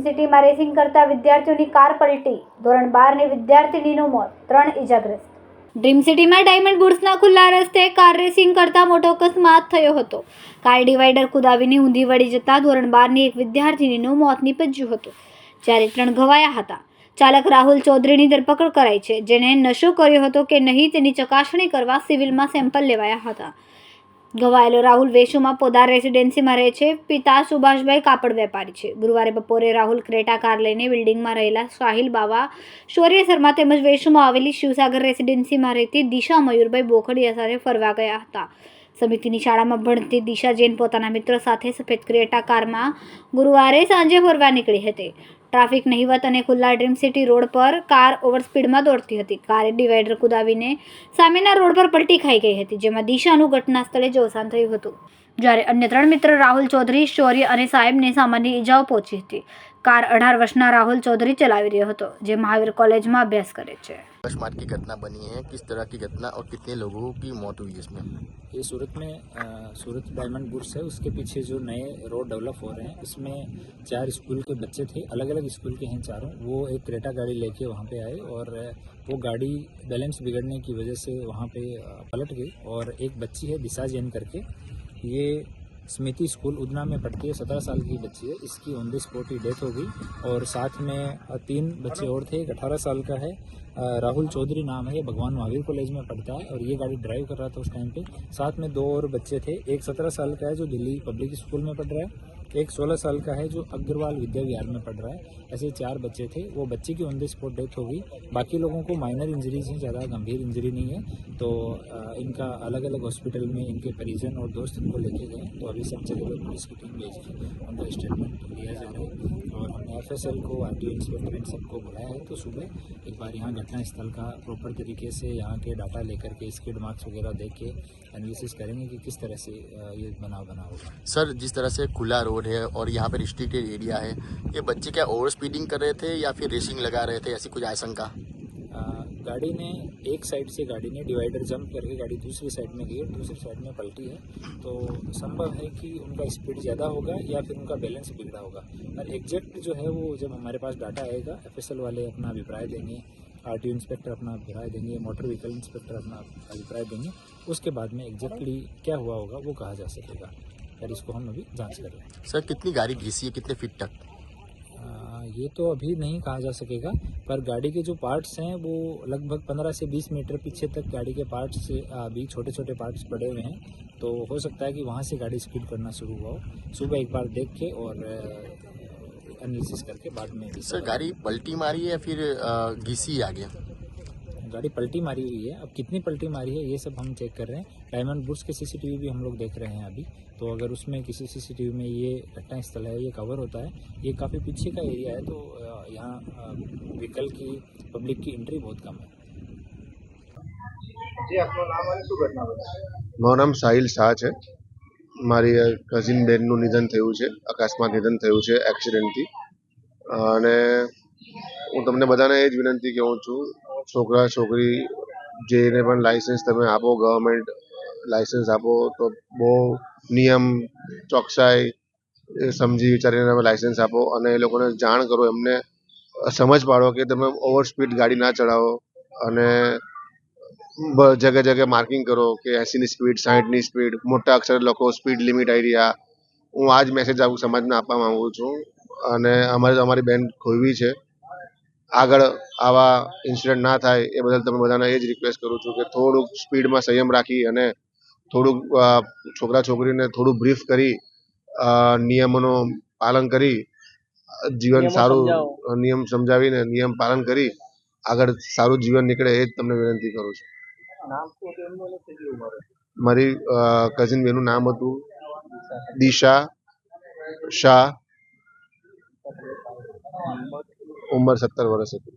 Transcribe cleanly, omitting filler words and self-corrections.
સિટીમાં રેસિંગ કરતા વિદ્યાર્થીઓની કાર પલટી, ધોરણ 12ની વિદ્યાર્થીનીનું મોત, 3 ઇજાગ્રસ્ત। ડ્રીમ સિટીમાં ડાયમંડ બુર્સના ખુલ્લા રસ્તે કાર રેસિંગ કરતા મોટો અકસ્માત થયો હતો। કાર ડિવાઈડર કુદાવીને ઊંધી વળી જતા ધોરણ 12ની એક વિદ્યાર્થીનીનું મોત નીપજ્યું હતું, જ્યારે 3 ઘવાયા હતા। ચાલક રાહુલ ચૌધરીની ધરપકડ કરાઈ છે, જેને નશો કર્યો હતો કે નહીં તેની ચકાસણી કરવા સિવિલમાં સેમ્પલ લેવાયા હતા। ઘવાયેલો રાહુલ વેસુમાં પોદાર રેસિડેન્સીમાં રહે છે। પિતા સુભાષભાઈ કાપડ વેપારી છે। ગુરુવારે બપોરે રાહુલ ક્રેટા કાર લઈને બિલ્ડિંગમાં રહેલા સાહિલ બાવા શૌર્ય શર્મા તેમજ વેસુમાં આવેલી શિવસાગર રેસિડેન્સીમાં રહેતી દિશા મયુરભાઈ બોખડિયા સાથે ફરવા ગયા હતા। સમિતિની શાળામાં ભણતી દિશા જૈન પોતાના મિત્રો સાથે સફેદ ક્રેટા કારમાં ગુરુવારે સાંજે ફરવા નીકળી હતી। ટ્રાફિક નહિવત અને ખુલ્લા ડ્રીમ સિટી રોડ પર કાર ઓવરસ્પીડમાં દોડતી હતી। કારે ડિવાઈડર કુદાવીને સામેના રોડ પર પલટી ખાઈ ગઈ હતી, જેમાં દિશાનું ઘટના સ્થળે જ અવસાન થયું હતું, જ્યારે અન્ય 3 મિત્ર રાહુલ ચૌધરી, શૌર્ય અને સાહેબને સામાન્ય ઈજાઓ પહોંચી હતી। કાર 18 વર્ષના રાहुल चौधरी चला रहा હતો, જે महावीर कॉलेज में अभ्यास करे छे। अकस्मात की घटना बनी है, किस तरह की घटना और कितने लोगों की मौत हुई है इसमें? ये सूरत में सूरत डायमंड बुर्स है, उसके पीछे जो नए रोड डेवलप हो रहे हैं, इसमें 4 स्कूल के बच्चे थे, अलग अलग स्कूल के हैं चारों। वो एक क्रेटा गाड़ी लेके वहाँ पे आए और वो गाड़ी बैलेंस बिगड़ने की वजह से वहाँ पे पलट गई और एक बच्ची है दिशा जैन करके, ये स्मृति स्कूल उदना में पढ़ती है, 17 साल की बच्ची है। इसकी on the spot he death हो गई और साथ में 3 बच्चे और थे। एक 18 साल का है राहुल चौधरी नाम है, ये भगवान महावीर कॉलेज में पढ़ता है और ये गाड़ी ड्राइव कर रहा था उस टाइम पे। साथ में 2 और बच्चे थे, एक 17 साल का है जो दिल्ली पब्लिक स्कूल में पढ़ रहा है, एक 16 साल का है जो अग्रवाल विद्या विहार में पढ़ रहा है। ऐसे 4 बच्चे थे। वो बच्चे की ऑन द स्पॉट डेथ हो गई। बाकी लोगों को माइनर इंजरीज हैं, ज़्यादा गंभीर इंजरी नहीं है। तो इनका अलग अलग हॉस्पिटल में इनके परिजन और दोस्त इनको लेके गए। तो अभी सब जगह पर पुलिस की टीम भेज के उनका स्टेटमेंट लिया जा रहा है और हमने FSL को, RTO इंस्पेक्टर इन सबको बुलाया है। तो सुबह एक बार यहाँ घटना स्थल का प्रॉपर तरीके से यहाँ के डाटा लेकर के स्किड मार्क्स वगैरह देख के एनालिसिस करेंगे कि किस तरह से ये बना होगा। सर, जिस तरह से खुला रोड है और यहाँ पर रिस्ट्रिक्टेड एरिया है, ये बच्चे क्या ओवर स्पीडिंग कर रहे थे या फिर रेसिंग लगा रहे थे, ऐसी कुछ आशंका? गाड़ी ने एक साइड से गाड़ी ने डिवाइडर जंप करके गाड़ी दूसरी साइड में गई और दूसरी साइड में पलटी है। तो संभव है कि उनका स्पीड ज़्यादा होगा या फिर उनका बैलेंस बिगड़ा होगा। और एग्जैक्ट जो है वो जब हमारे पास डाटा आएगा, FSL वाले अपना अभिप्राय देंगे, RTO इंस्पेक्टर अपना अभिप्राय देंगे, मोटर व्हीकल इंस्पेक्टर अपना अभिप्राय देंगे, उसके बाद में एग्जैक्टली क्या हुआ होगा वो कहा जा सकेगा। और इसको हम अभी जांच कर रहे हैं। सर, कितनी गाड़ी घिसी है, कितने फीट तक? ये तो अभी नहीं कहा जा सकेगा, पर गाड़ी के जो पार्ट्स हैं वो लगभग 15 से 20 मीटर पीछे तक गाड़ी के पार्ट्स से अभी छोटे छोटे पार्ट्स पड़े हुए हैं। तो हो सकता है कि वहाँ से गाड़ी स्पीड करना शुरू हुआ हो। सुबह एक बार देख के और एनालिसिस करके बाद में। सर, गाड़ी पलटी मारी है या फिर घिसी आगे? गाड़ी पलटी मारी हुई है। अब कितनी पलटी मारी है ये सब हम चेक कर रहे हैं। डायमंड बुर्स के CCTV भी हम लोग देख रहे हैं अभी। तो अगर उसमें किसी CCTV में ये घटना स्थल है, ये कवर होता है, ये काफ़ी पीछे का एरिया है, तो यहाँ व्हीकल की, पब्लिक की एंट्री बहुत कम है। जी, आपનું નામ અને શું ઘટના બની? મારું નામ સાહિલ શાહ છે। મારી કઝિન બેનનું નિધન થયું છે, અકસ્માત નિધન થયું છે એક્સિડન્ટથી। અને હું તમને બધાને એ જ વિનંતી કહું છું, છોકરા છોકરી જેને પણ લાઇસન્સ તમે આપો, ગવર્મેન્ટ લાઇસન્સ આપો તો બહુ નિયમ ચોકસાઈ સમજી વિચારીને તમે લાઇસન્સ આપો અને એ લોકોને જાણ કરો, એમને સમજ પાડો કે તમે ઓવર સ્પીડ ગાડી ના ચલાવો અને જગ્યા જગ્યાએ માર્કિંગ કરો કે 80ની સ્પીડ, 60ની સ્પીડ, મોટા અક્ષર લખો, સ્પીડ લિમિટ એરિયા। હું આ જ મેસેજ આવું સમાજને આપવા માંગુ છું અને અમારી બેન ખોવી છે। આગળ આવા ઇન્સિડન્ટ ના થાય એ બદલ તમે બધાને એ જ રિક્વેસ્ટ કરું છું કે થોડુંક સ્પીડમાં સંયમ રાખી અને થોડુંક છોકરા છોકરીને થોડું બ્રીફ કરી નિયમોનું પાલન કરી જીવન સારું, નિયમ સમજાવીને નિયમ પાલન કરી આગળ સારું જીવન નીકળે એ જ તમને વિનંતી કરું છું। મારી કઝિન બેનનું નામ હતું દિશા શાહ, ઉંમર 17 વર્ષ હતી।